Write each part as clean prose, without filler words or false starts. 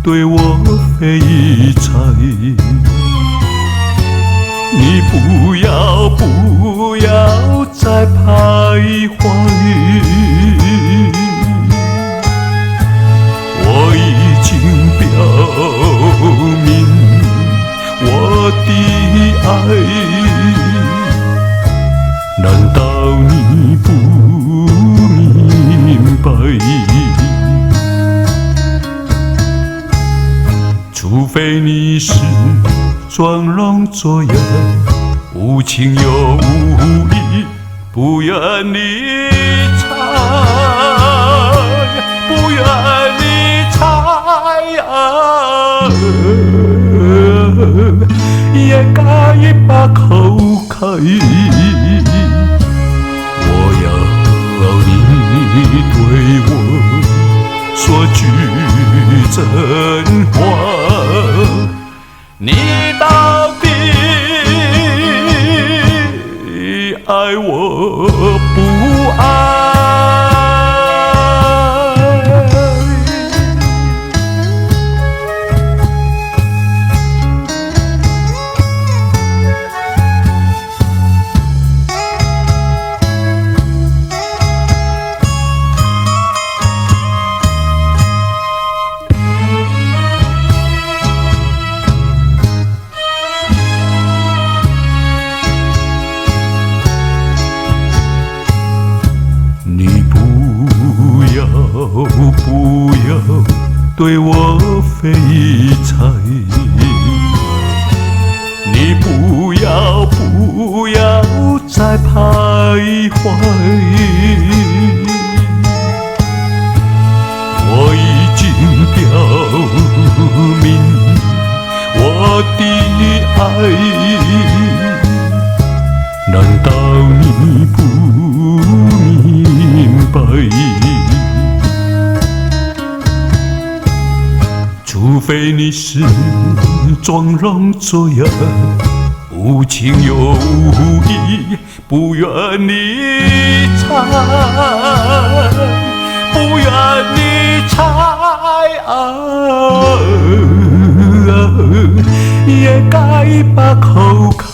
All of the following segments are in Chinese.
对我非猜。你不要再徘徊，我已经表明我的爱，难道你不明白？除非你是装聋作哑，无情又无义，不愿你猜，不愿你猜也该把口开。我要你对我说句真话，你到底爱我不爱？不要对我非猜，你不要再徘徊，我已经表明我的爱，难道你不明白？除非你是装聋作哑，无情又无义，不愿你猜，不愿你猜也该把口开。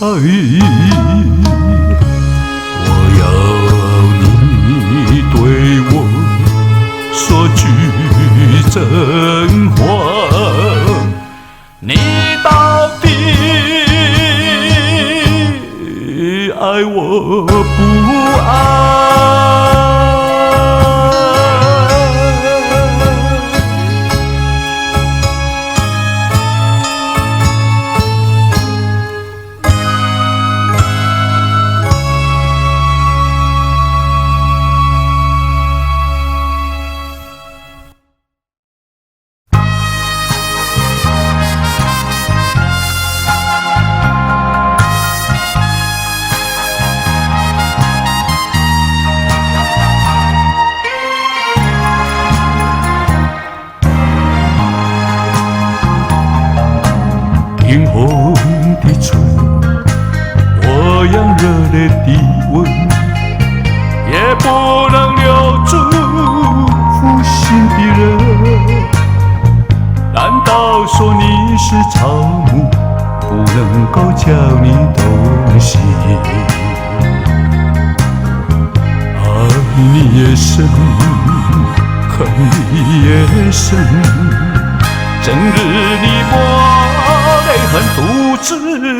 我要你对我说句真话，你到底爱我不爱？映红的唇，我样热烈的吻，也不能留住负心的人。难道说你是草木，不能够叫你动心？爱你也深，恨你也深，整日你我泪痕，独自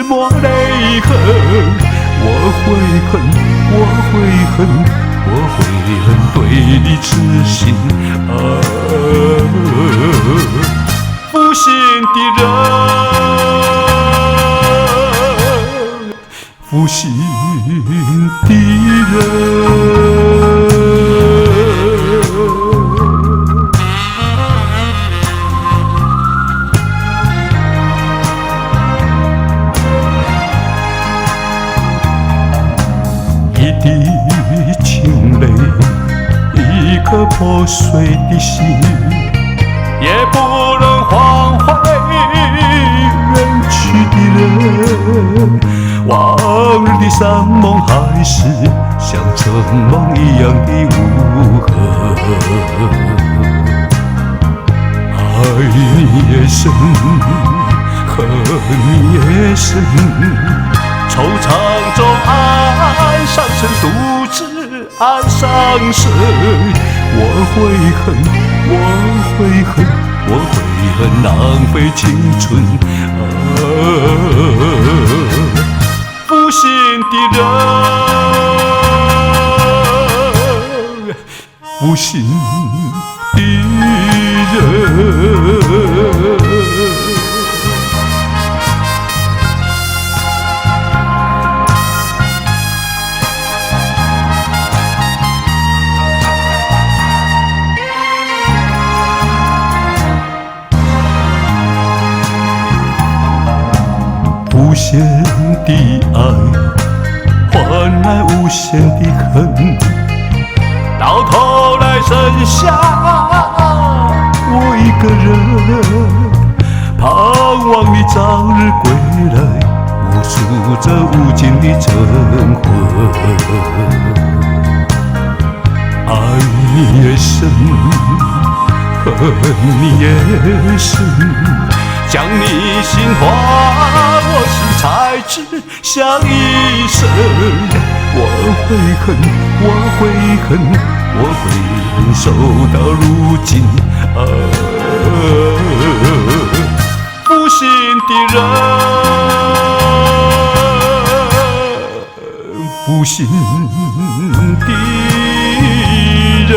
抹泪痕。我会恨，我会恨，我会恨对你痴心负心的人，负心的人。一滴清泪，一颗破碎的心，也不能换回远去的人。往日的山盟海誓，像春梦一样的无痕。爱你也深，恨你也深。惆怅中爱上身，独自爱上身。我悔恨，我悔恨，我悔恨浪费青春。负心的人，负心的人。无限的爱换来无限的恨，到头来剩下我一个人，盼望你早日归来，默数这无尽的晨昏。爱你也深，恨你也深，将你心花我心才知晓一生。我悔恨，我悔恨，我悔恨守到如今。负心的人，负心的人。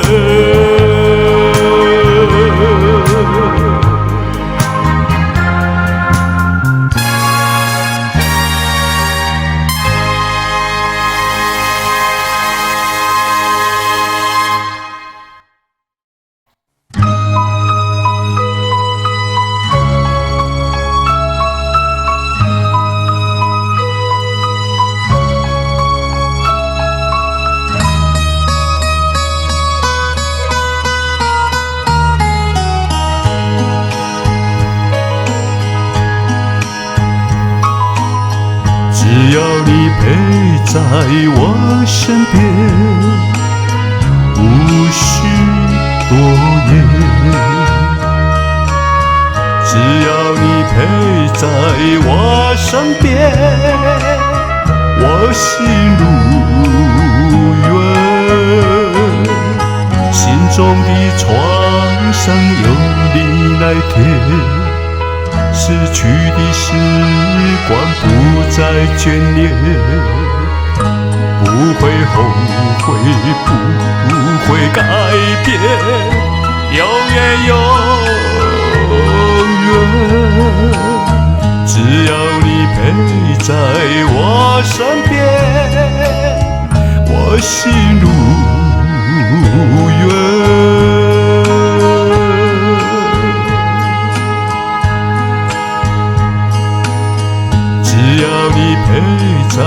只要你陪在我身边，无需多言。只要你陪在我身边，我心如愿。心中的创伤由你来填。逝去的时光不再眷恋，不会后悔，不会改变，永远永远。只要你陪在我身边，我心如愿。只要你陪在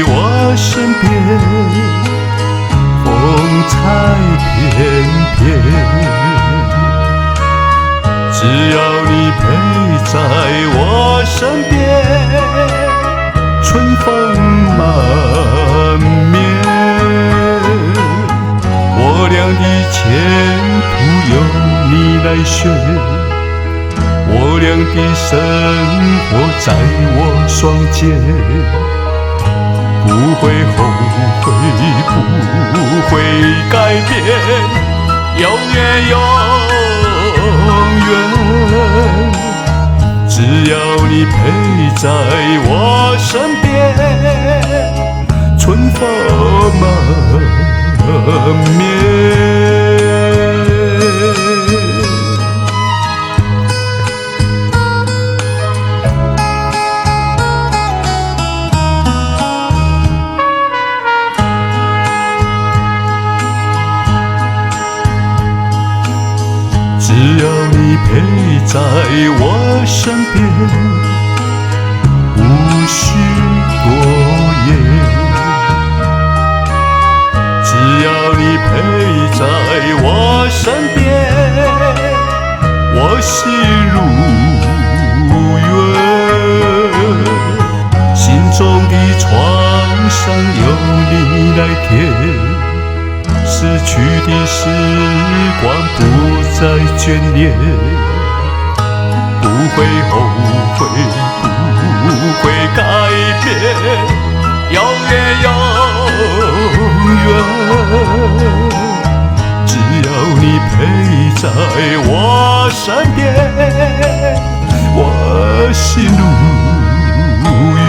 我身边，风采翩翩。只要你陪在我身边，春风满面。我俩的前途由你来选。我俩的生活在我双肩，不会后悔，不会改变，永远永远。只要你陪在我身边，春风满面。只要你陪在我身边，无需多言。只要你陪在我身边，我心如愿。心中的创伤由你来填。逝去的时光不再眷恋，会后悔，不会改变，永远永远。只要你陪在我身边，我心如愿。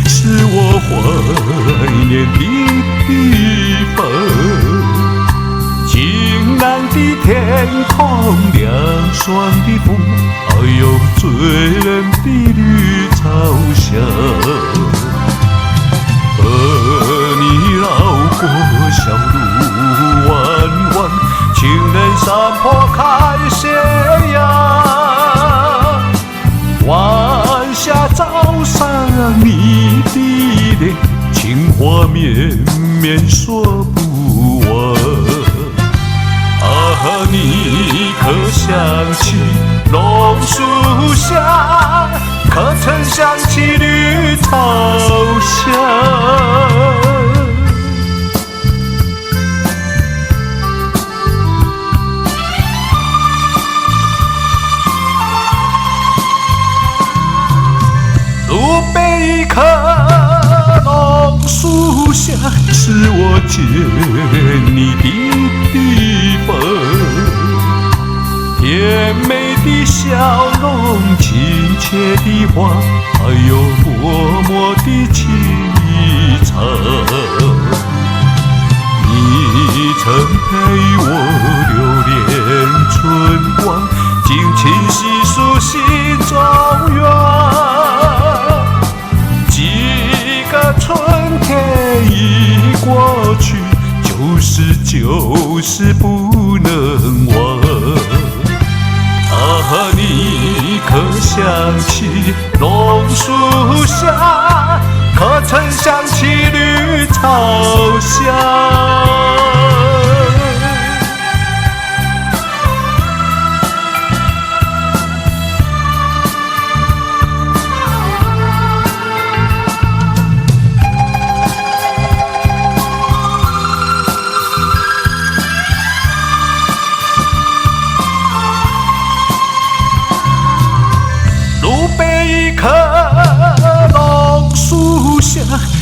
是我怀念的地方，晴朗的天空，凉爽的风，还有醉人的绿草香。和你绕过小路弯弯，情人山坡看斜阳，晚霞照上你的脸，情话绵绵说不完。啊，你可想起榕树下，可曾想起绿草香？路边一棵榕树下，是我见你的地方。甜美的笑容，亲切的话，还有默默的情长。你曾陪我流连春光，尽情细数心中愿。几个春天已过去，就是不能忘。啊，你可想起榕树下，可曾想起绿草香？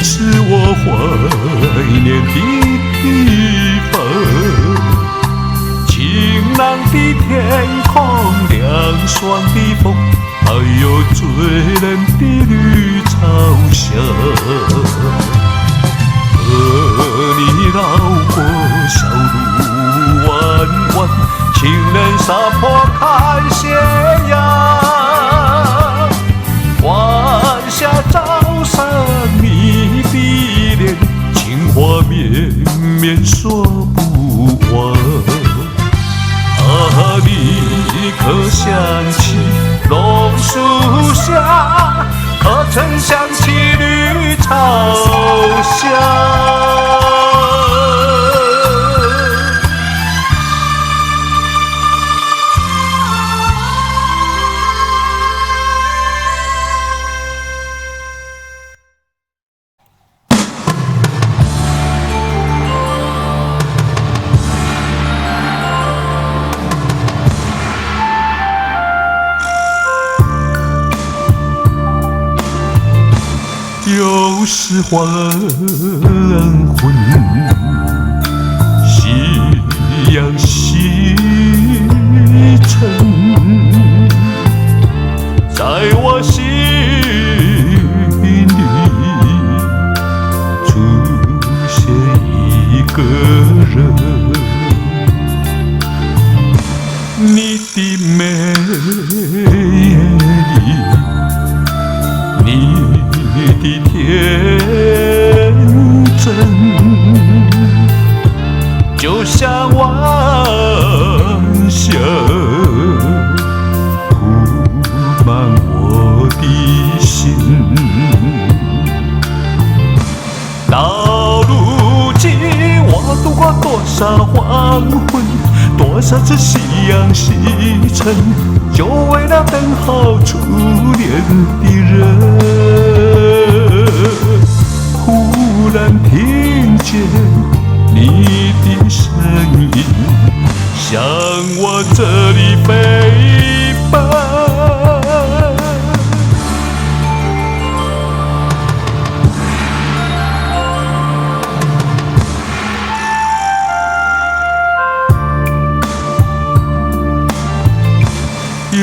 是我怀念的地方，晴朗的天空，凉爽的风，还有醉人的绿草香。和你绕过小路弯弯，情人山坡看斜阳，晚霞照上你的脸，情话绵绵说不完。啊，你可想起榕树下，可曾想起绿草香？又是黄昏，夕阳西沉，在我心里出现一个人，你的美丽像晚霞铺满我的心。到如今，我度过多少黄昏，多少次夕阳西沉，就为了等候初恋的人。忽然听见你的声音，向我这里飞奔。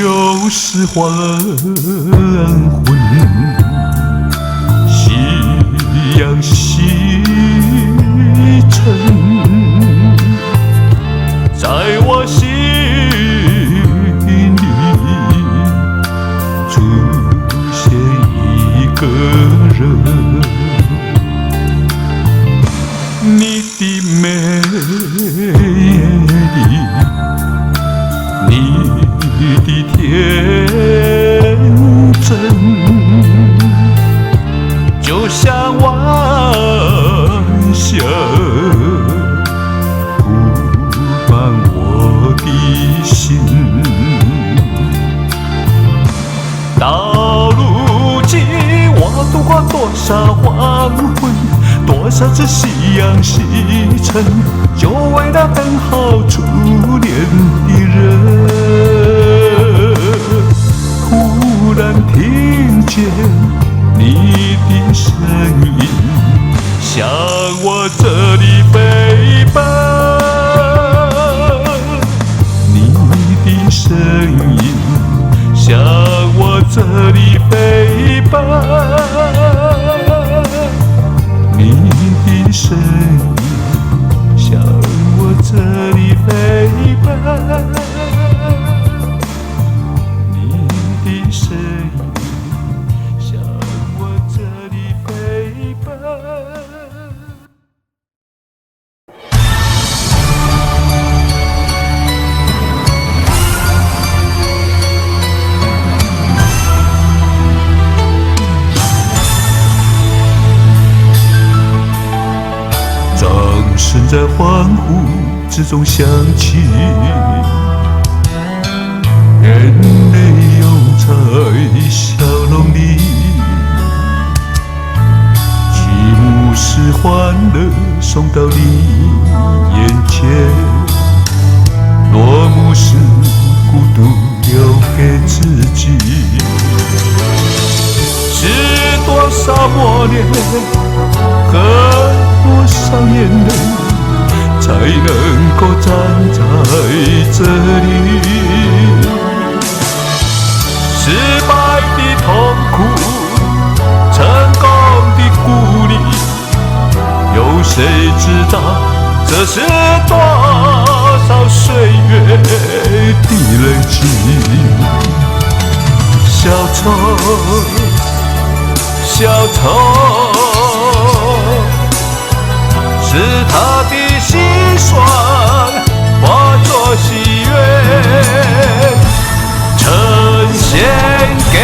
又是黄昏，夕阳西沉，在我心里出现一个人，你的美丽，你的天真，就像晚霞铺满我的心。到如今，我度过多少黄昏，多少次夕阳西沉，就为了等候初恋的人。忽然听见你的声音，向我这里飞奔。你的声音向我这里飞奔。你的声音向我这里飞奔。声音向我这里飞奔。掌声在欢呼之中响起，眼泪涌在笑容里，寂寞是欢乐送到你眼前，落幕是孤独留给自己。是多少磨练和多少眼泪，才能够站在这里。失败的痛苦，成功的鼓励，有谁知道这是多少岁月的累积？小丑，小丑，是他的心酸化作喜悦，呈现给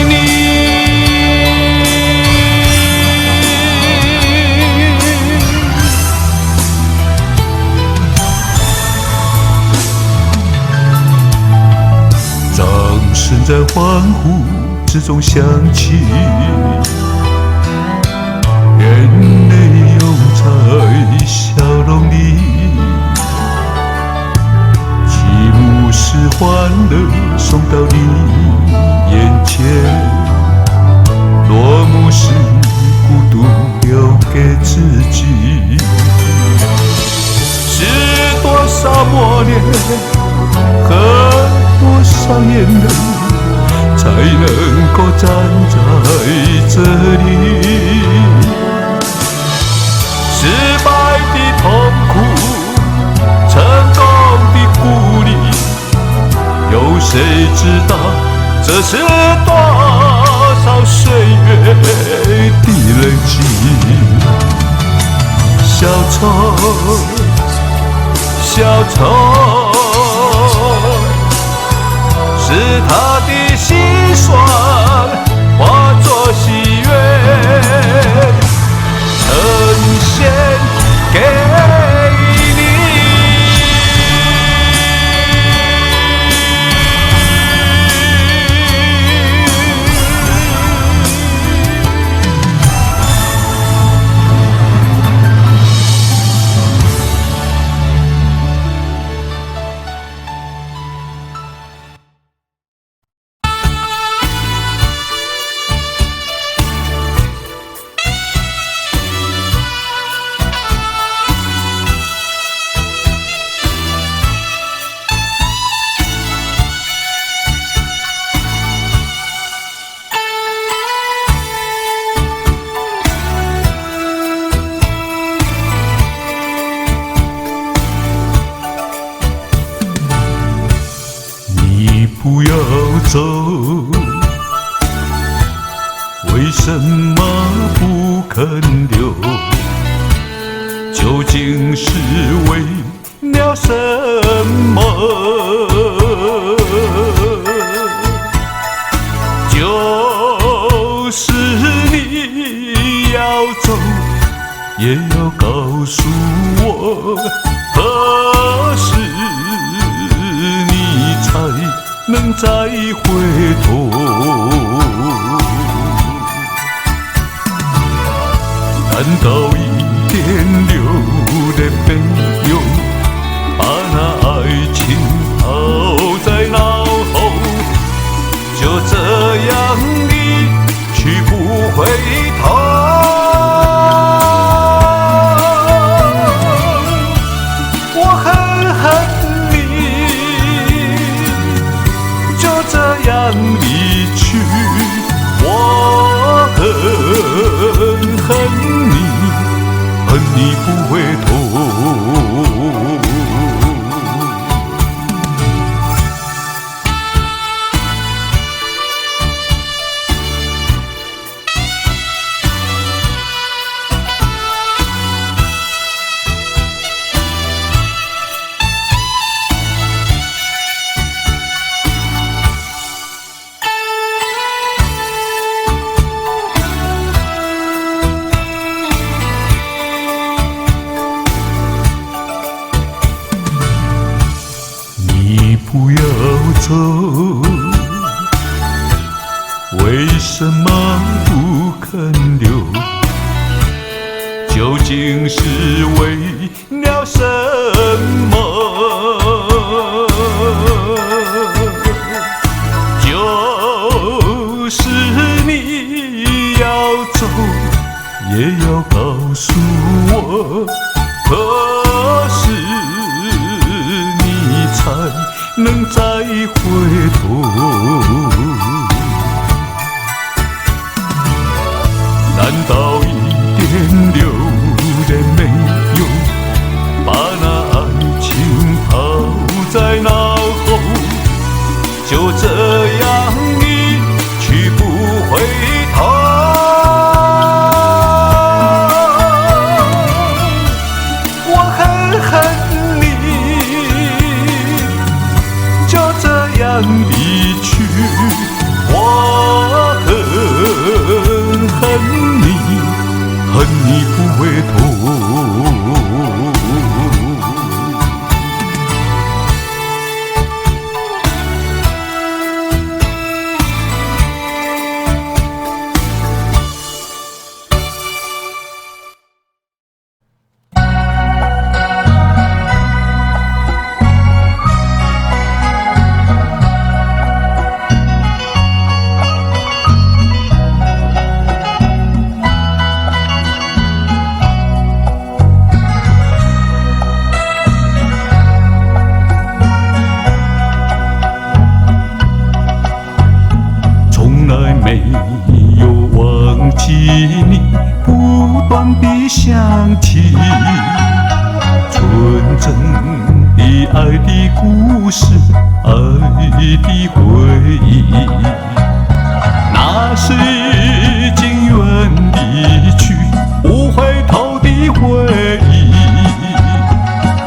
你。掌声在欢呼之中响起，眼泪涌在笑容里，寂寞是欢乐送到你眼前，落幕是孤独留给自己。是多少磨练和多少眼泪，才能够站在这里？失败的痛苦，成功的鼓励，有谁知道这是多少岁月的累积？小丑，小丑，是他的心酸化作喜悦，呈现给你。不要走，为什么不肯留？究竟是为了什么？就是你要走，也要告诉我何时你才能再回头？难道一点流泪没有，把那爱情抛在脑后，就这样离去不回头？我很恨你，就这样离去，我恨你，恨你不回头。不要走，为什么不肯留？究竟是为了什么？就是你要走，也要告诉我何时你才能再回头？难道一点留恋没有，把那爱情抛在脑后，就这样离去不回头？我很恨你，就这样离去，我恨你，恨你不回头。没有忘记你，不断地想起纯真的爱的故事，爱的回忆。那是已经远离去，不回头的回忆，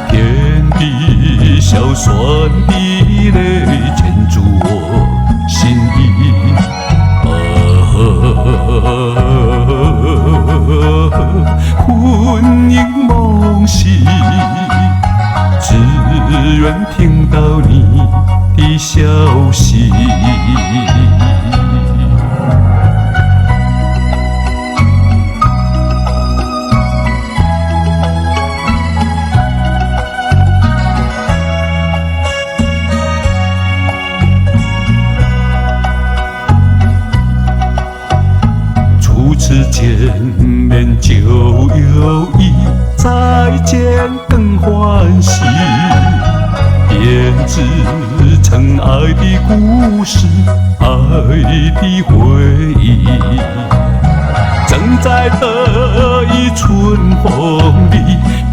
天地魂萦梦系，只愿听到你的消息。初次见面就有意，再见更欢喜，编织成爱的故事，爱的回忆。正在得意春风里，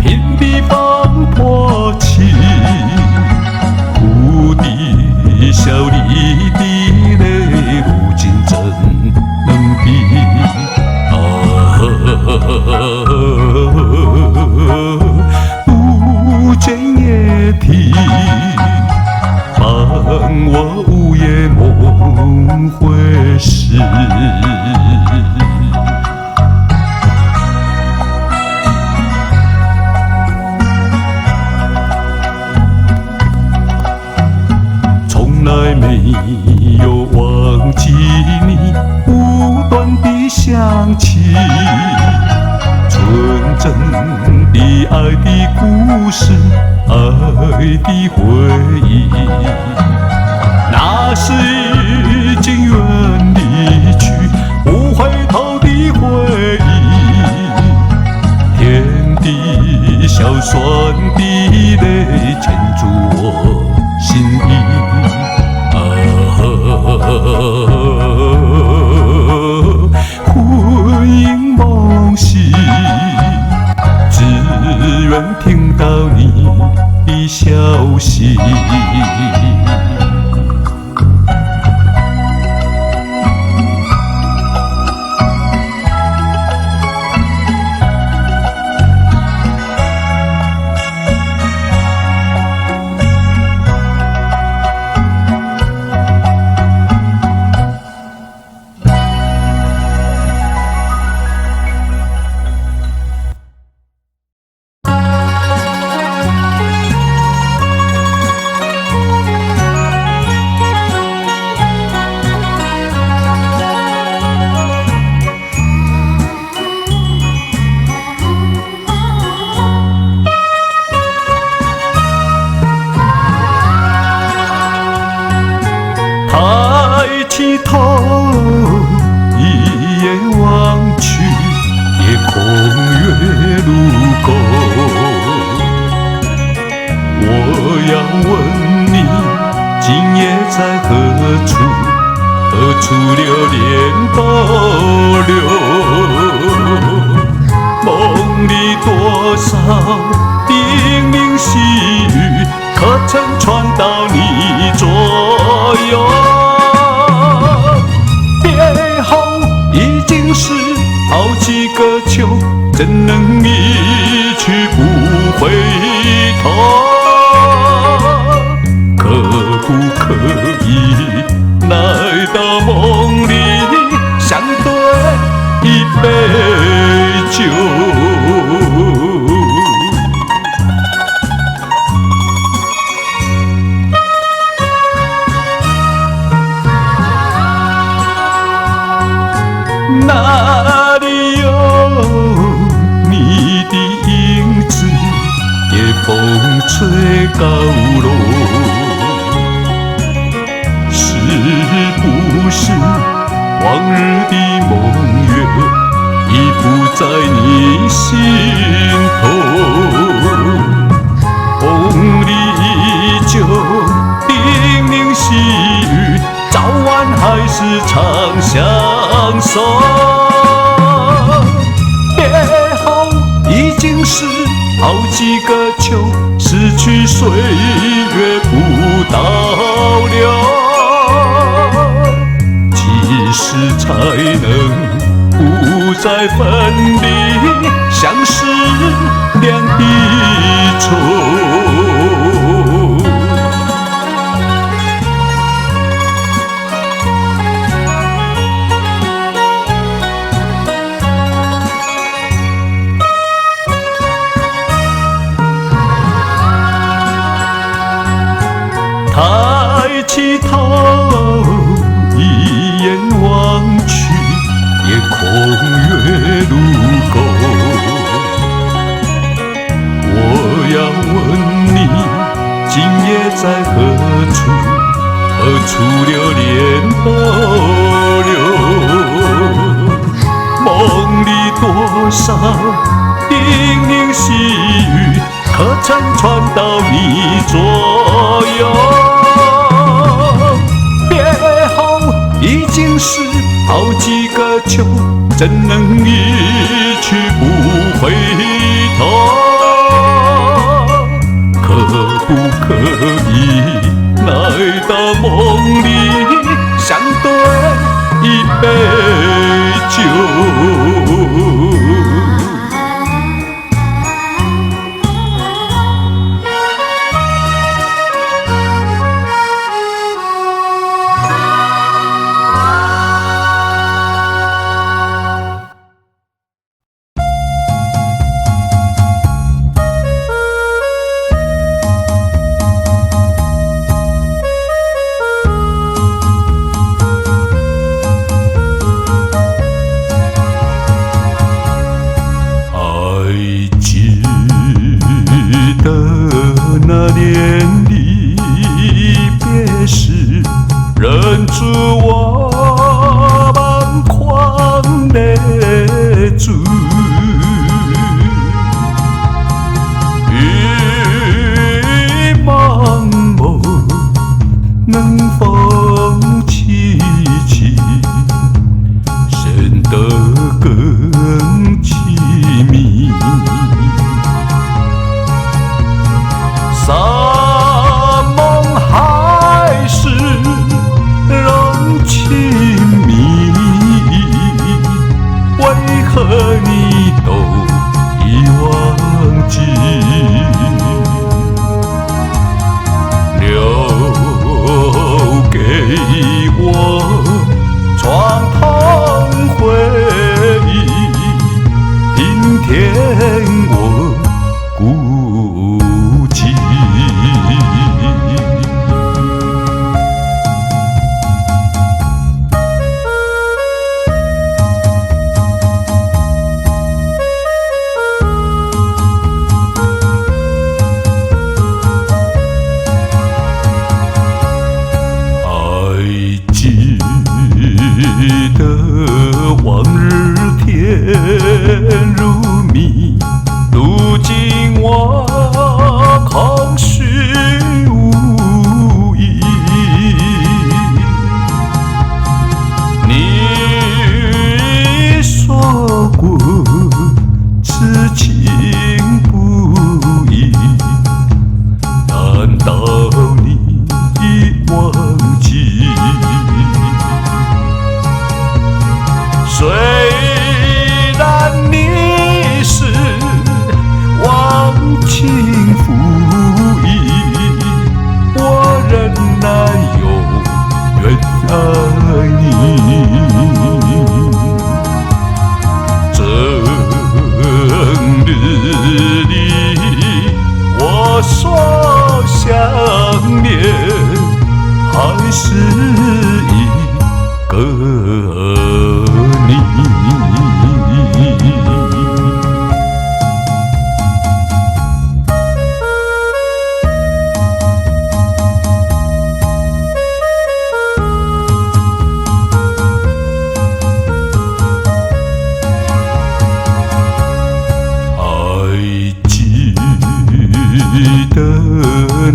拼地放泼情，哭的笑里的泪，如今怎能比？不见夜啼，伴我午夜梦回时。从来没有忘记你不断的想起，纯真的爱的故事，爱的回忆。那是已经远离去不回头的回忆，天地硝酸的泪牵住我心意。魂萦梦系，只愿听到你的消息。抬起头，一眼望去，夜空月路沟。我要问你，今夜在何处？何处流连逗留？梦里多少叮咛细语，可曾传到你左右？别后已经是好几个秋，怎能一去不回头？可不可以来到梦里，相对一杯酒？哪里有你的影子？夜风吹高楼，是不是往日的梦月已不在你心头？梦里依旧叮咛细语，早晚还是长相守。别后已经是好几个秋，失去岁月不倒流，几时才能不再分离，相思两地愁？出了念头流，梦里多少叮咛细语，可曾传到你左右？别后已经是好几个秋，怎能一去不回头？可不可以来到梦里相对一杯酒？那年离别时，忍住我满眶泪珠，雨茫茫，冷风凄凄，显得更凄迷。山盟海誓仍亲密，为何你都已忘记？留给我创痛回忆，平添我孤寂。记得往日甜如蜜，如今我空虚无依。你说过痴情不移，难道你已忘记？虽然你是忘情负义，我仍然永远爱你。这日里，我说想念，还是一个你。还记得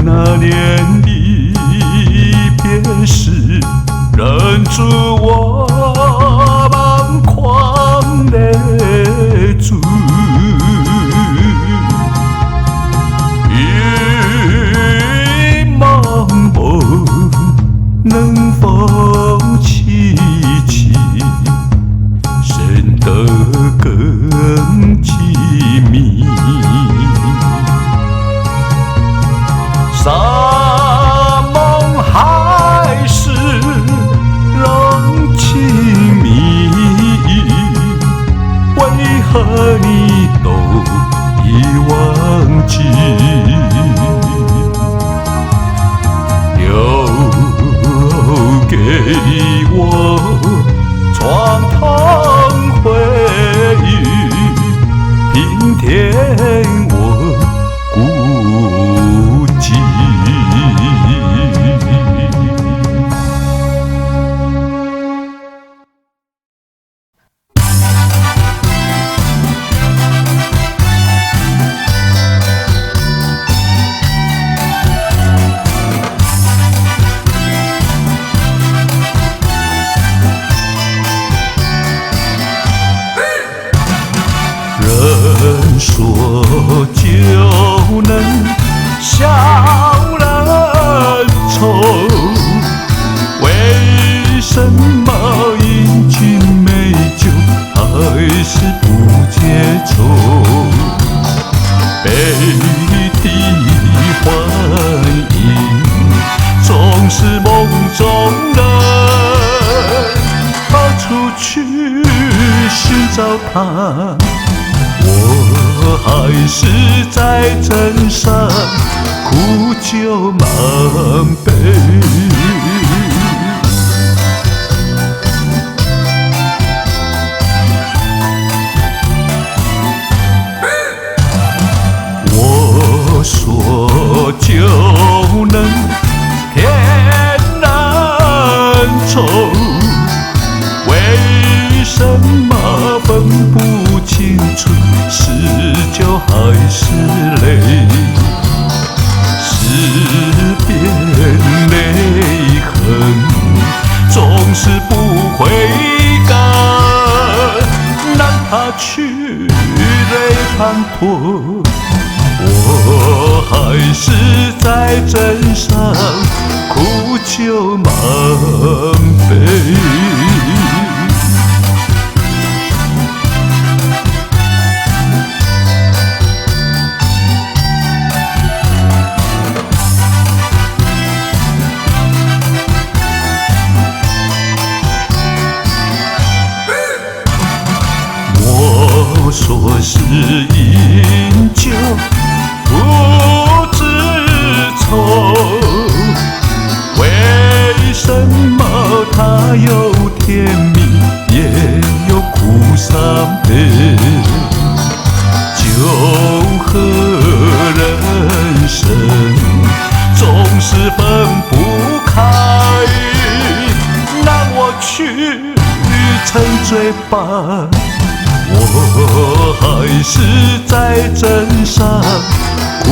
那年离别时，忍住我去寻找他，我还是在镇上苦酒满杯。我说就能天然丑，为什么分不清楚是酒还是泪？是遍泪痕，总是不悔改，让他去泪滂沱。我还是在镇上苦酒满杯。我说是饮酒不知愁，为什么它有甜蜜也有苦伤悲？酒和人生总是分不开，让我去沉醉吧。我还是在镇上苦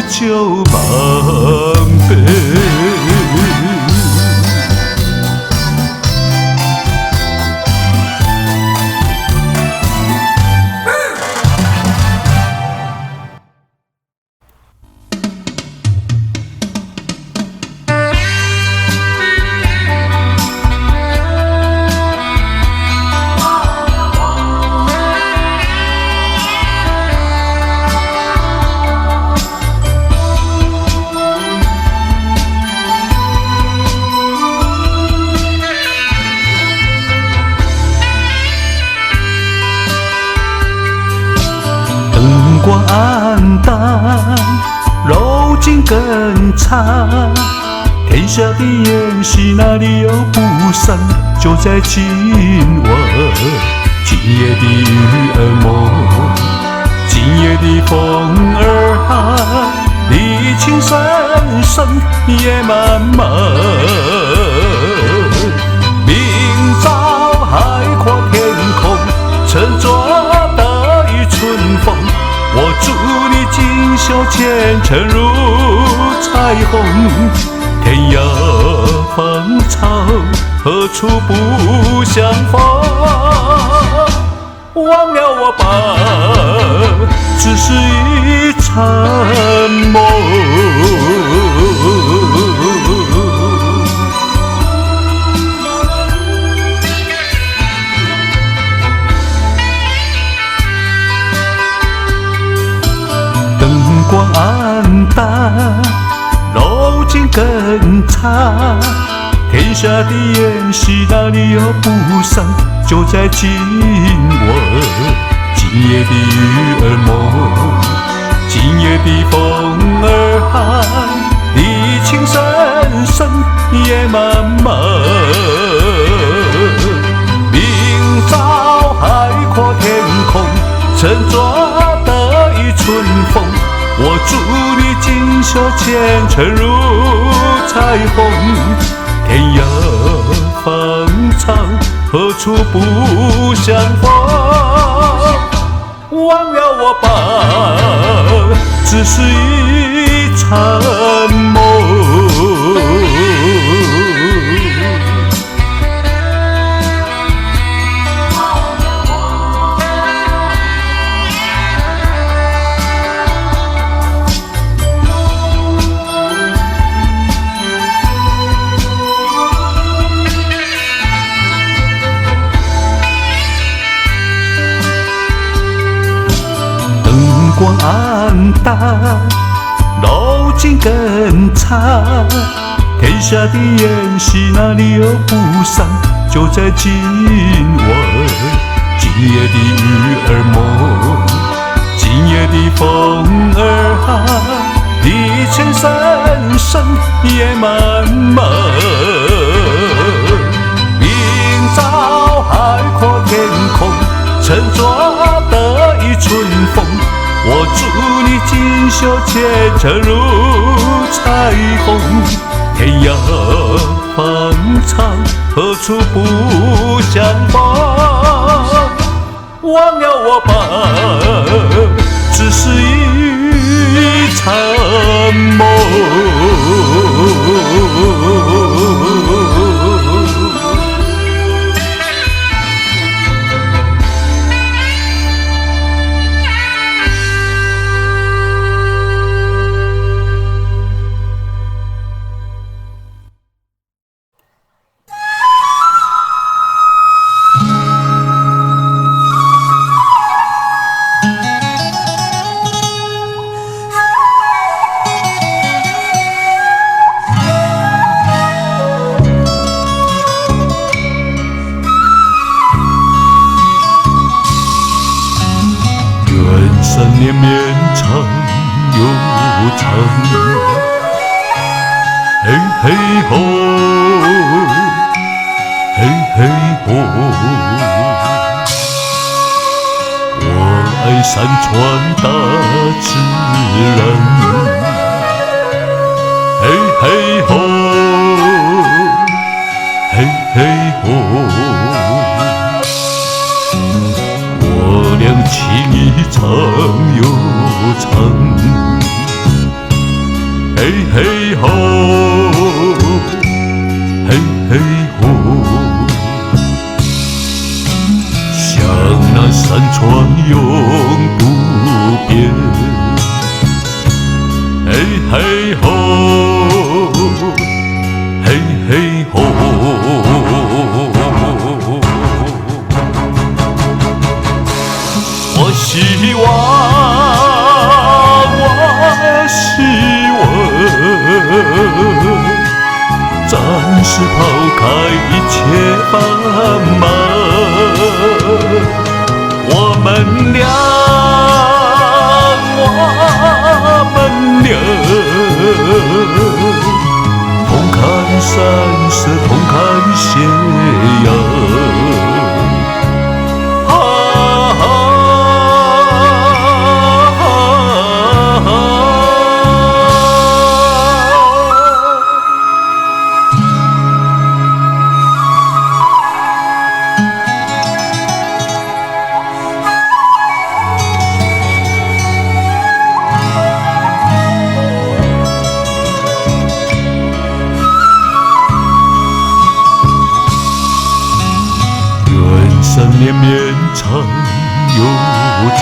酒满杯。灯光暗淡，柔情更长，天下的宴席哪里有不散？就在今晚，今夜的雨儿蒙，今夜的风儿寒，离情深深夜漫漫。明朝海阔天空，沉着的一春风。我祝你锦绣前程如彩虹，天涯芳草何处不相逢？忘了我吧，只是一场梦。灯光暗淡，柔情更长，天下的宴席哪里有不散？就在今晚，今夜的雨儿蒙，今夜的风儿寒，离情深深夜漫漫。明朝海阔天空，沉着的一春风。我祝你锦绣前程如彩虹，天涯芳草何处不相逢？忘了我吧，只是一场梦。灯光暗淡，柔情更长，天下的宴席哪里有不散？就在今晚，夜的雨儿蒙，今夜的风儿喊，一千三声夜漫漫。明朝海阔天空，沉着的一春风。我祝你锦绣前程如彩虹，天涯方长，何处不相逢？忘了我吧，只是一场梦。三年绵长又长，嘿嘿吼，嘿嘿吼。我爱山川大自然，嘿嘿吼，嘿嘿吼。我俩情一长又长，嘿嘿吼，嘿嘿吼。像那山川永不变，嘿嘿吼，嘿嘿吼。我希望，我希望，暂时抛开一切烦忙，我们俩，同看山色，同看斜阳。三年绵长又长，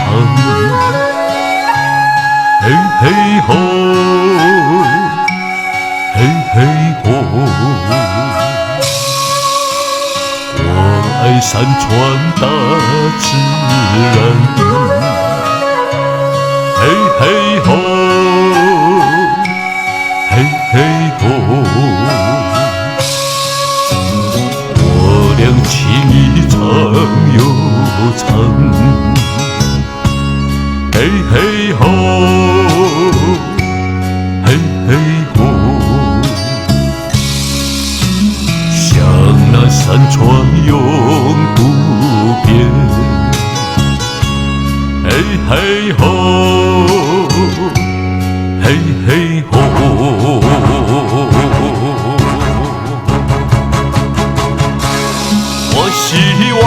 嘿嘿吼，嘿嘿吼。我爱山川大自然，嘿嘿吼，嘿嘿吼。两情一长又长，嘿嘿吼，嘿嘿吼。像那山川永不变，嘿嘿吼，嘿嘿吼。我希望，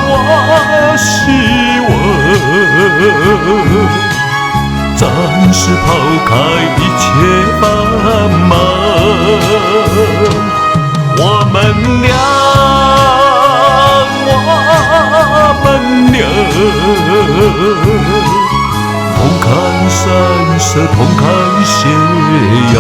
我希望，暂时抛开一切烦忙，我们俩，同看山色，同看斜阳。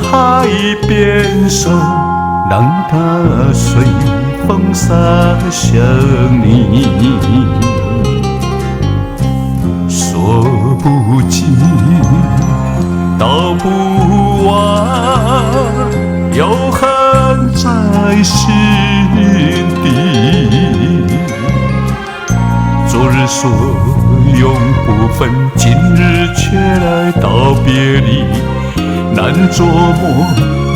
海边上，让它随风洒向你。说不尽，道不完，有恨在心底。昨日所永不分，今日却来道别离，难琢磨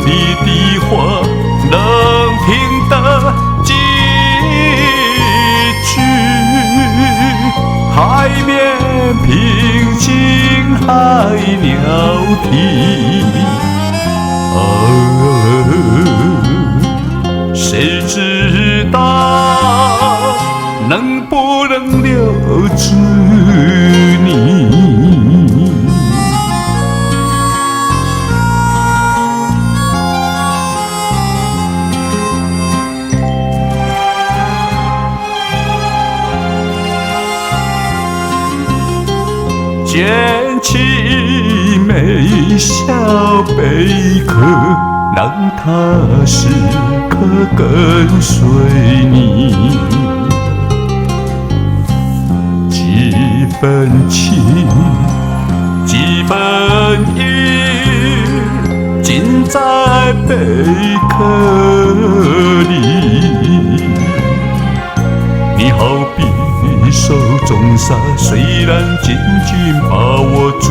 你的话能听得几句。海面平静，海鸟啼。谁知道能不能留住你？捡起微笑贝壳，让它时刻跟随你。几分情，几分意，尽在贝壳里。你好比手中沙，虽然紧紧把握住，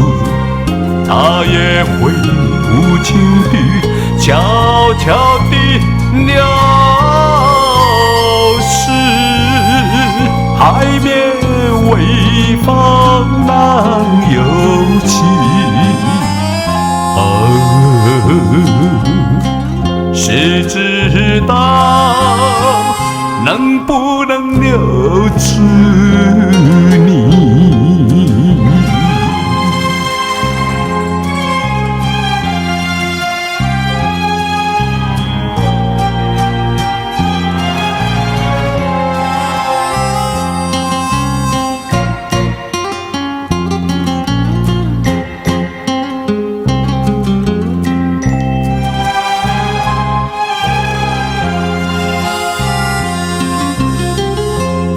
它也会无情地悄悄地流逝。海面微风浪涌起，谁知道能不能留住你？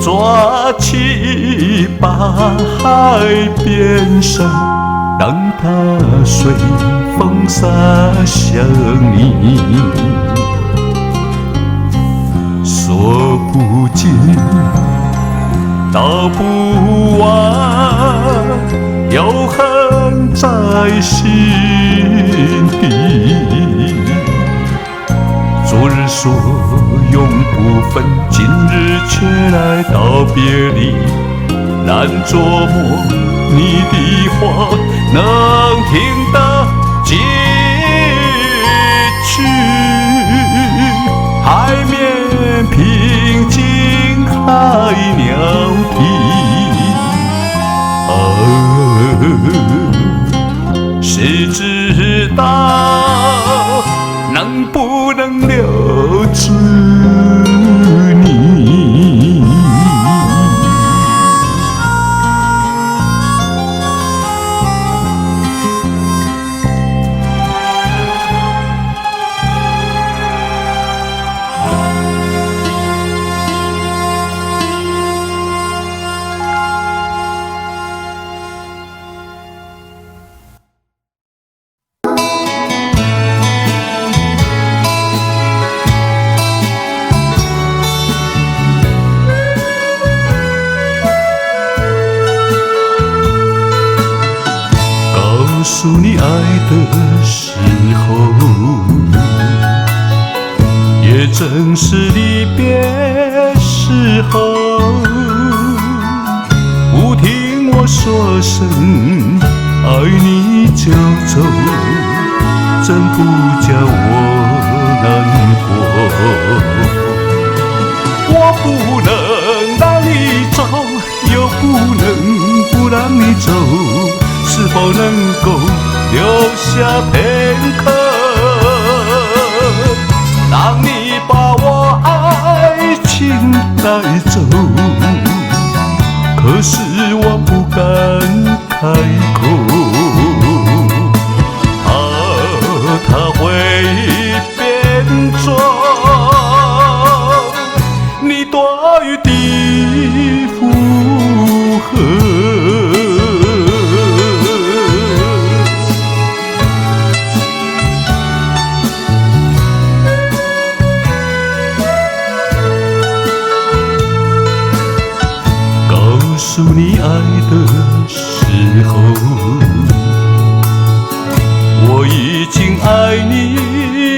抓起吧，海边上，让它随风洒向你。说不尽，道不完，有恨在心底。昨日所永不分，今日却来道别离，难琢磨你的话能听得几句。海面平静，海鸟啼。谁知道能不能留住你？告诉你爱的时候，也正是离别时候。不听我说声爱你就走，真不叫我难过。我不能让你走，又不能不让你走，是否能够留下片刻，让你把我爱情带走？可是我不敢开口，他会爱的时候，我已经爱你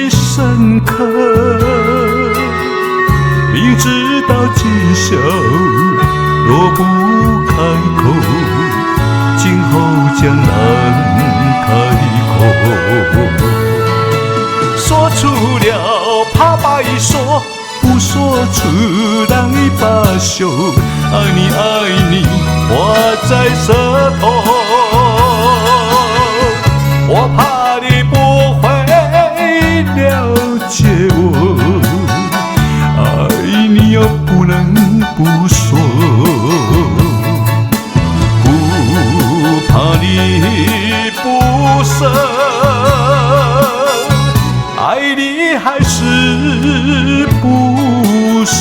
深刻，明知道今宵若不开口，今后将难开口。说出了怕白说，不说出让你罢休。爱你爱你挂在舌头，我怕你不会了解我，爱你又不能不说，不怕你不舍，爱你还是不说。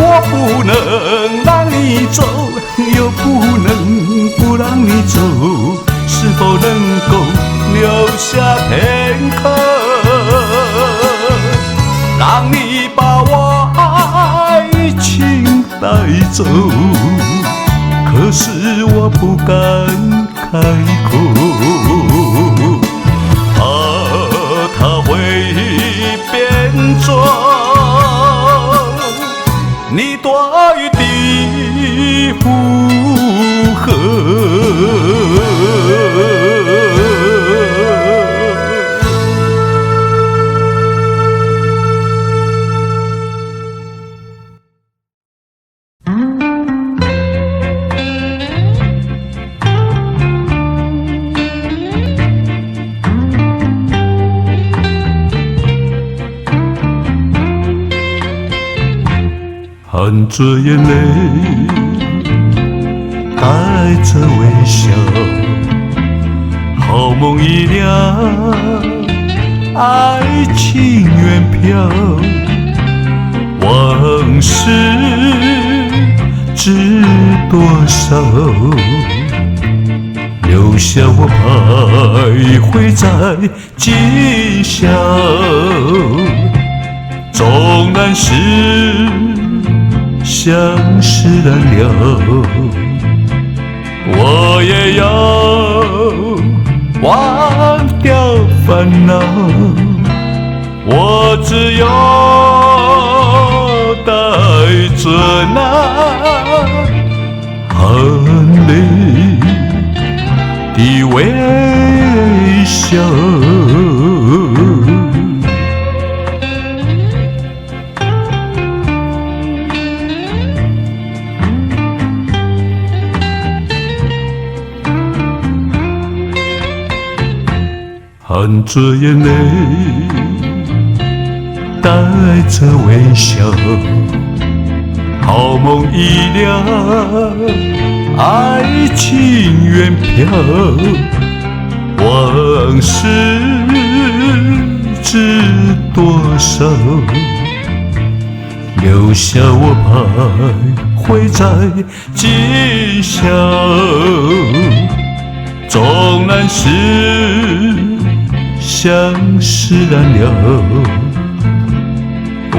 我不能让你走，又不能不让你走，是否能够留下片刻，让你把我爱情带走？可是我不敢开口，怕它会变作你多余的负荷。含着眼泪，带着微笑，好梦一了，爱情远飘，往事知多少，留下我徘徊在今宵，纵然是相识难了，我也要忘掉烦恼，我只有带着那含泪的微笑。含着眼泪，带着微笑，好梦已了，爱情远飘，往事知多少，留下我徘徊在今宵，纵然是相识难了，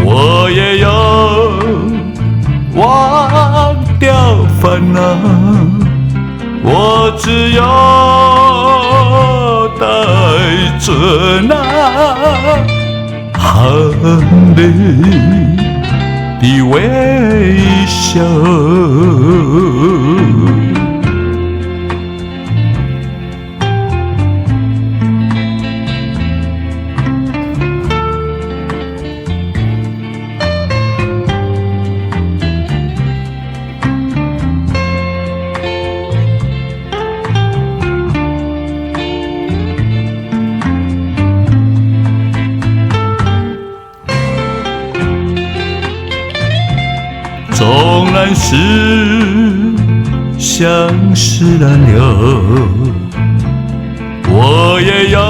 我也要忘掉烦恼，我只有带着那含泪的微笑。纵然是相识难了，我也要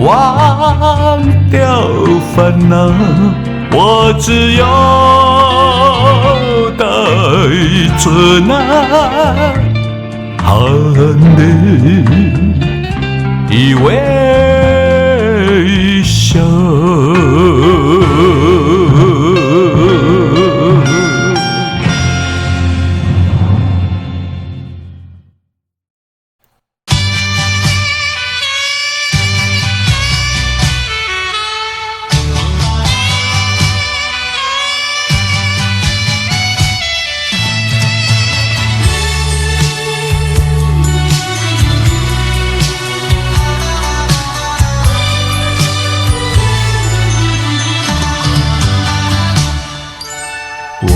忘掉烦恼，我只有带着那含泪的微笑。我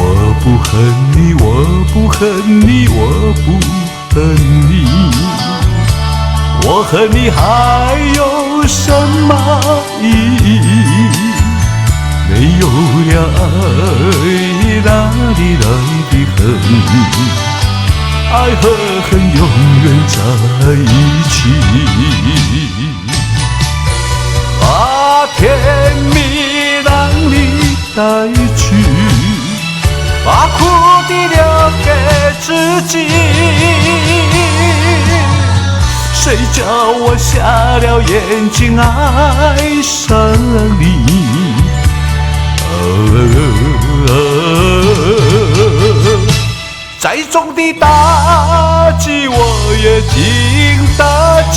不恨你，我不恨你，我不恨你，我恨你还有什么意义？没有了爱，哪里来的恨？爱和恨永远在一起，把甜蜜让你带去，把苦的留给自己，谁叫我瞎了眼睛爱上你？再重的打击我也经得起。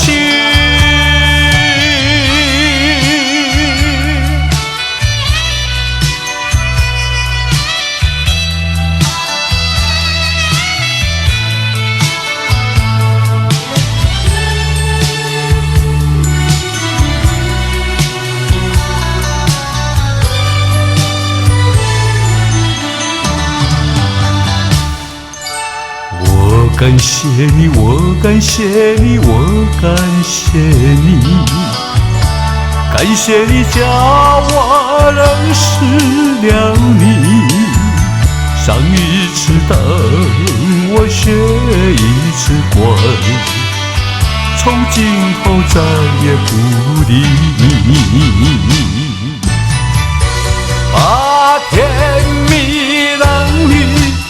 感谢你，我感谢你，我感谢你，感谢你叫我认识了你。上一次当我学一次乖，从今后再也不理你，把甜蜜让你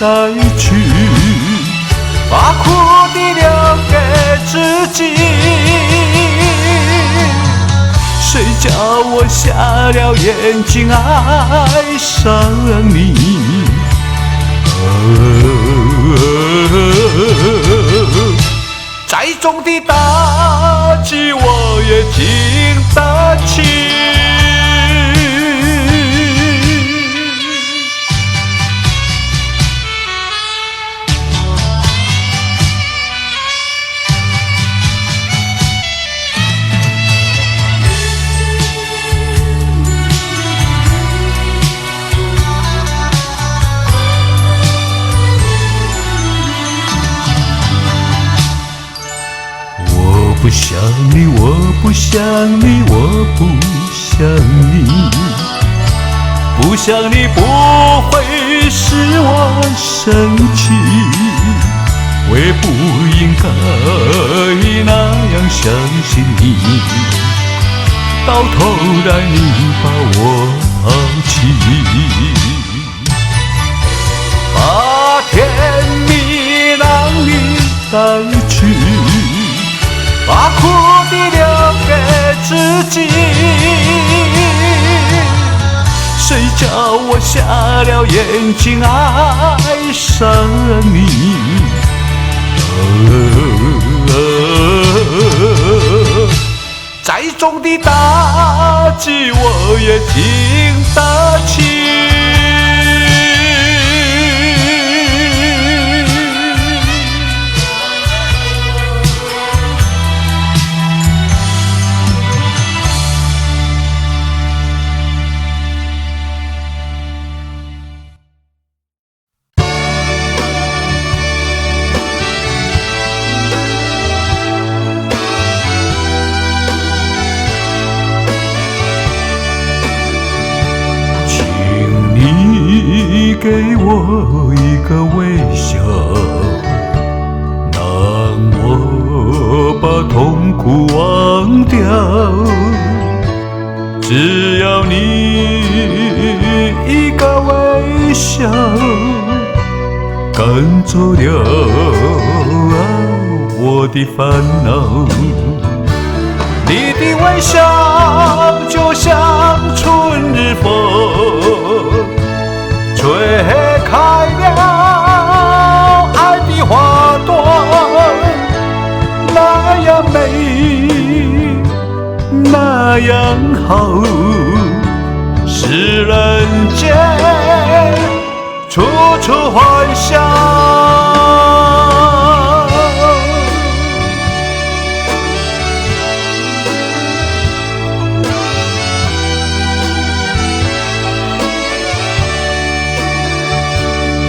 带去，把苦的留给自己，谁叫我瞎了眼睛爱上你？再重的打击我也经得起。不想你，我不想你，我不想你，不想你不会使我生气，我也不应该那样相信你，到头来你把我抛弃，把甜蜜让你带去，把苦的留给自己，谁叫我瞎了眼睛爱上你？再重的打击我也经得起。赶走了我的烦恼。你的微笑就像春日风，吹开了爱的花朵，那样美，那样好，使人间处处欢笑。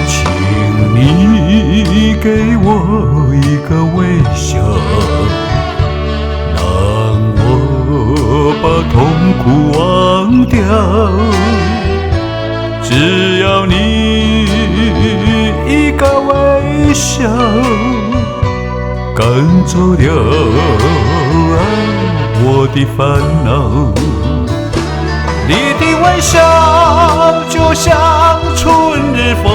请你给我一个微笑，让我把痛苦忘掉。只要你一个微笑，赶走了我的烦恼。你的微笑就像春日风，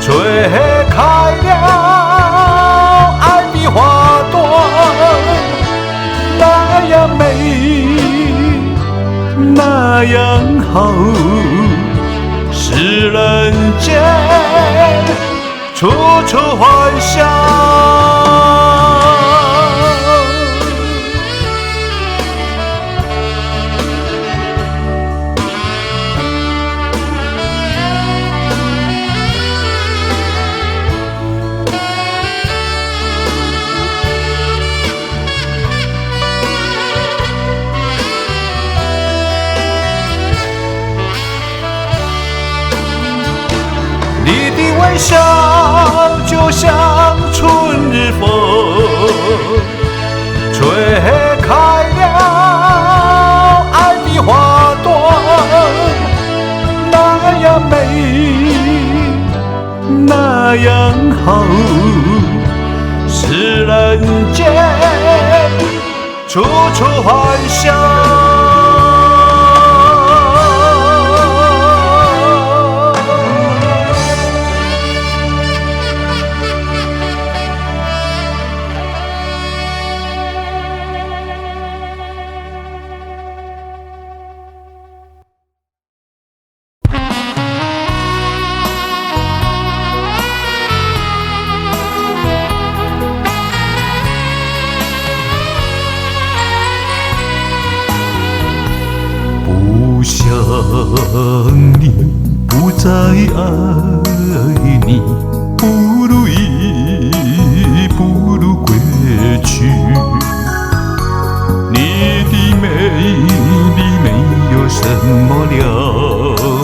吹开了爱的花朵，那样美，那样好，使人间处处欢笑。你的微笑就像春日风，吹开了爱的花朵，那样美，那样好，使人间处处欢笑。不想你，不再爱你，不如意，不如归去。你的美丽没有什么了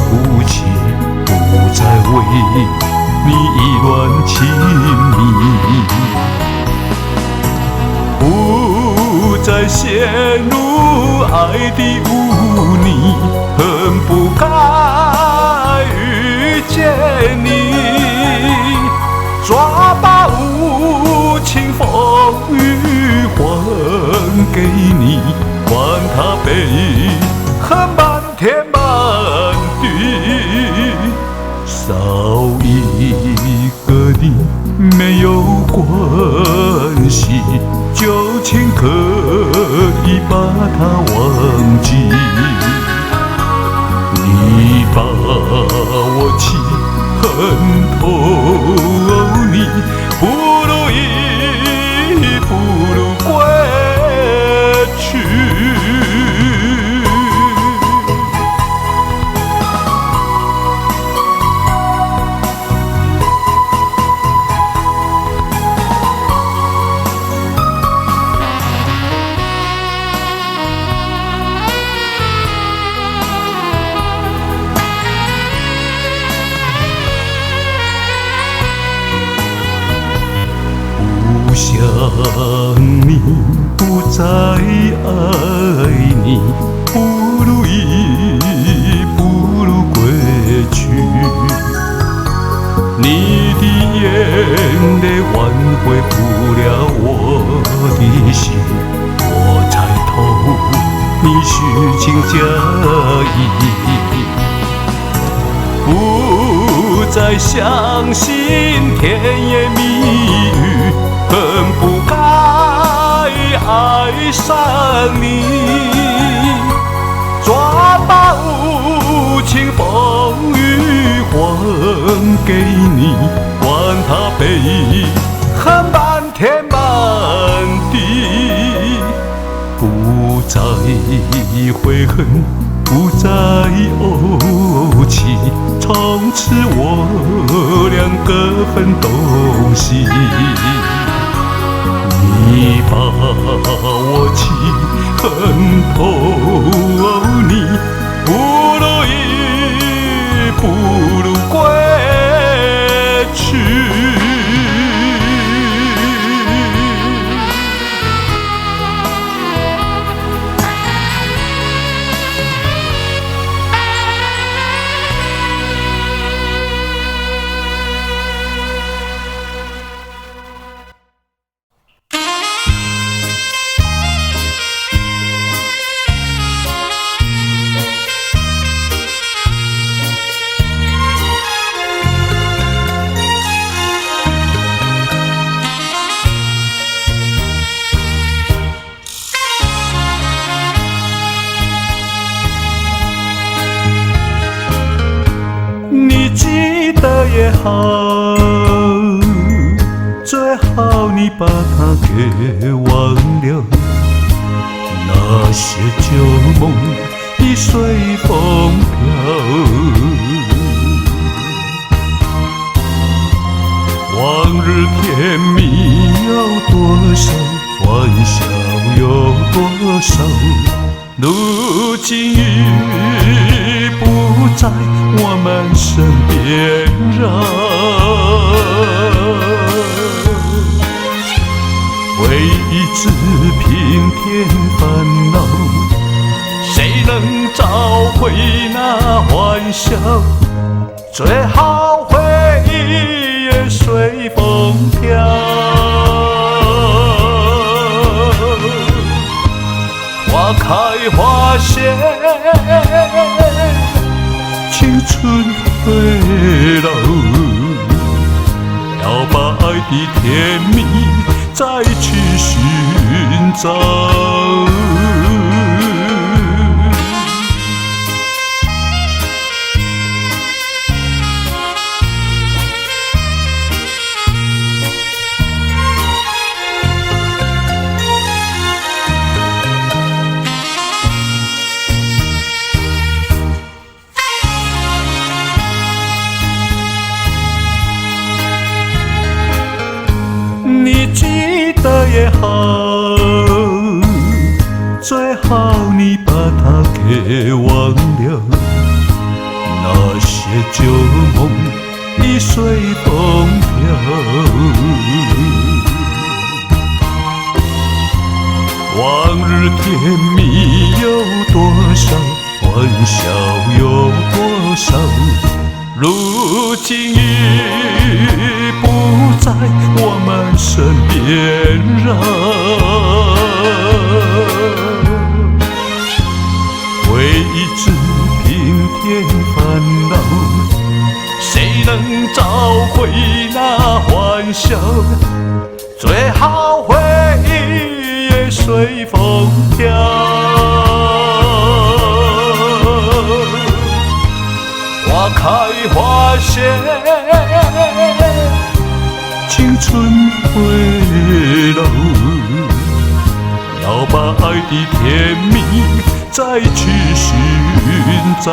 不起，不再为你意乱情迷，不再陷入爱的污泥，恨不该遇见你。抓把无情风雨还给你，管他悲恨漫天漫地，少一个你没有关系，旧情可以把它忘记。你把我气恨透，你不如意，不如归去。不想你，不再爱你，不如意，不如归去。你的眼泪挽回不了我的心，我猜透你虚情假意，不再相信甜言蜜语，更不该爱上你。抓把无情风雨还给你，管他悲恨漫天漫地，不再悔恨，不再怄气，从此我俩各分东西。你把我气恨透你，不如意，不如归去。你记得也好，最好你把它给忘了。那些旧梦已随风飘，往日甜蜜有多少，欢笑有多少，如今已不在我们身边为一纸平添烦恼，谁能找回那欢笑？最好回忆也随风飘。花开花谢，青春回老，要把爱的甜蜜再去寻找。你记得也好，最好你把它给忘了。那些旧梦已随风飘，往日甜蜜有多少，欢笑有多少，如今已不在我们身边为一纸平添烦恼，谁能找回那欢笑？最好回忆也随风飘。花开花谢，青春回老，要把爱的甜蜜再去寻找。